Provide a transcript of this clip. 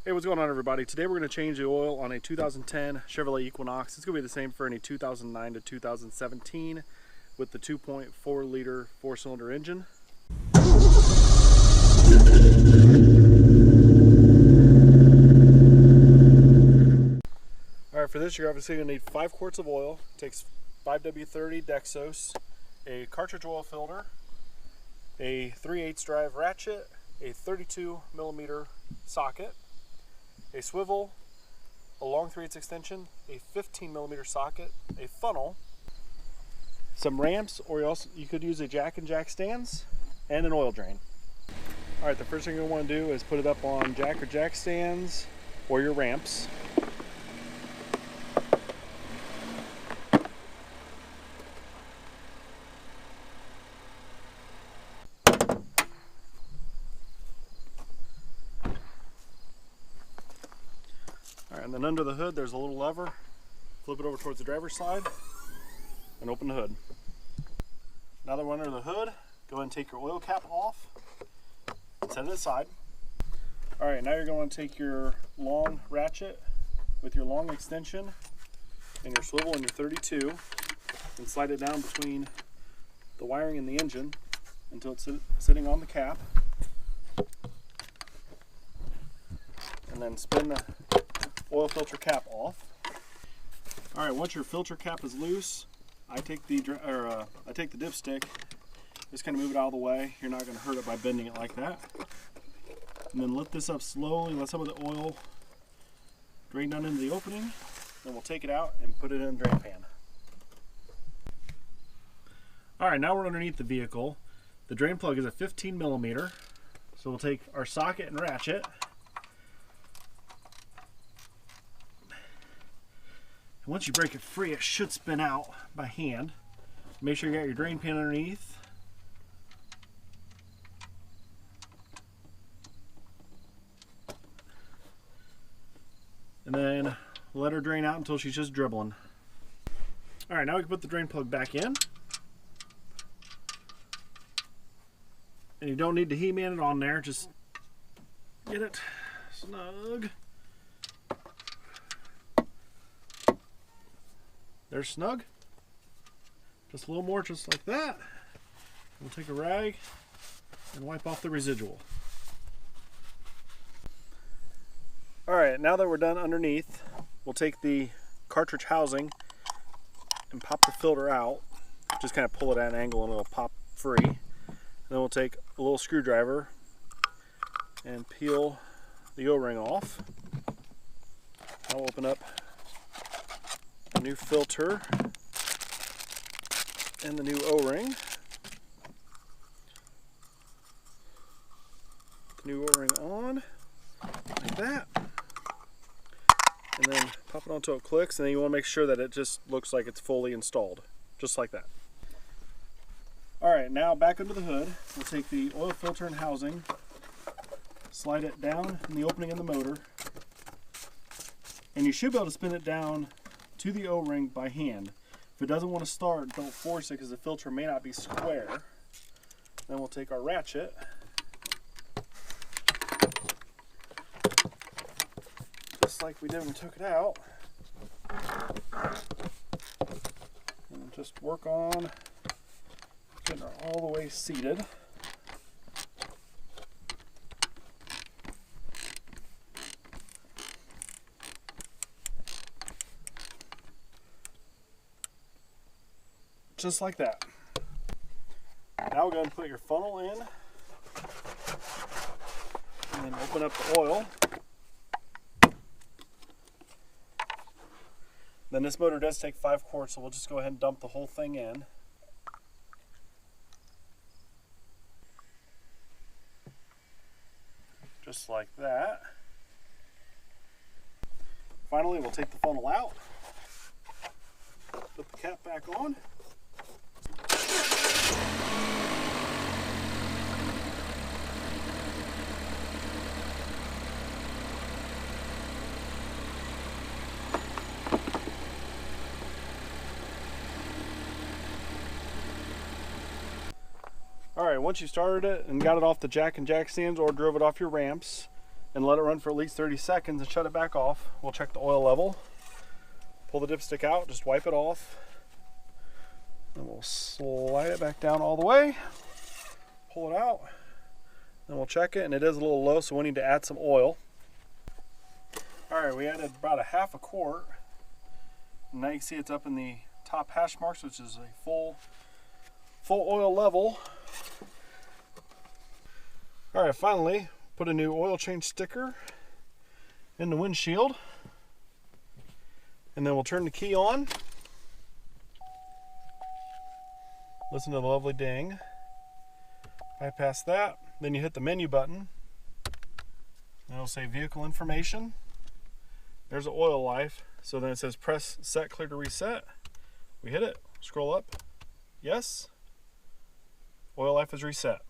Hey, what's going on, everybody? Today we're going to change the oil on a 2010 Chevrolet Equinox. It's going to be the same for any 2009 to 2017 with the 2.4 liter 4-cylinder engine. Alright, for this you're obviously going to need 5 quarts of oil. It takes 5W30 Dexos, a cartridge oil filter, a 3/8 drive ratchet, a 32mm socket, a swivel, a long 3/8 extension, a 15mm socket, a funnel, some ramps, or you could use a jack and jack stands, and an oil drain. Alright, the first thing you'll want to do is put it up on jack or jack stands or your ramps. And then under the hood there's a little lever. Flip it over towards the driver's side and open the hood. Now that we're under the hood, go ahead and take your oil cap off and set it aside. Alright, now you're going to take your long ratchet with your long extension and your swivel and your 32 and slide it down between the wiring and the engine until it's sitting on the cap. And then spin the oil filter cap off. All right, once your filter cap is loose, I take the dipstick, just kind of move it out of the way. You're not going to hurt it by bending it like that. And then lift this up slowly, let some of the oil drain down into the opening. Then we'll take it out and put it in the drain pan. All right, now we're underneath the vehicle. The drain plug is a 15mm, so we'll take our socket and ratchet. And once you break it free, it should spin out by hand. Make sure you got your drain pan underneath. And then let her drain out until she's just dribbling. All right, now we can put the drain plug back in. And you don't need to He-Man it on there, just get it snug. There's snug. Just a little more, just like that. We'll take a rag and wipe off the residual. Alright, now that we're done underneath, we'll take the cartridge housing and pop the filter out. Just kind of pull it at an angle and it'll pop free. Then we'll take a little screwdriver and peel the O-ring off. I'll open up the new filter and the new O-ring. The new O-ring on like that, and then pop it on until it clicks, and then you want to make sure that it just looks like it's fully installed, just like that. Alright, now back under the hood, we'll take the oil filter and housing, slide it down in the opening in the motor, and you should be able to spin it down to the O-ring by hand. If it doesn't want to start, don't force it because the filter may not be square. Then we'll take our ratchet, just like we did when we took it out, and just work on getting her all the way seated. Just like that. Now we'll go ahead and put your funnel in and then open up the oil. Then this motor does take 5 quarts, so we'll just go ahead and dump the whole thing in. Just like that. Finally, we'll take the funnel out, put the cap back on. Alright, once you started it and got it off the jack and jack stands or drove it off your ramps, and let it run for at least 30 seconds and shut it back off. We'll check the oil level. Pull the dipstick out, just wipe it off. Then we'll slide it back down all the way. Pull it out. Then we'll check it, and it is a little low, so we need to add some oil. All right, we added about a half a quart. Now you can see it's up in the top hash marks, which is a full oil level. All right, finally, put a new oil change sticker in the windshield. And then we'll turn the key on. Listen to the lovely ding. Bypass that. Then you hit the menu button. And it'll say vehicle information. There's the oil life. So then it says press set clear to reset. We hit it. Scroll up. Yes. Oil life is reset.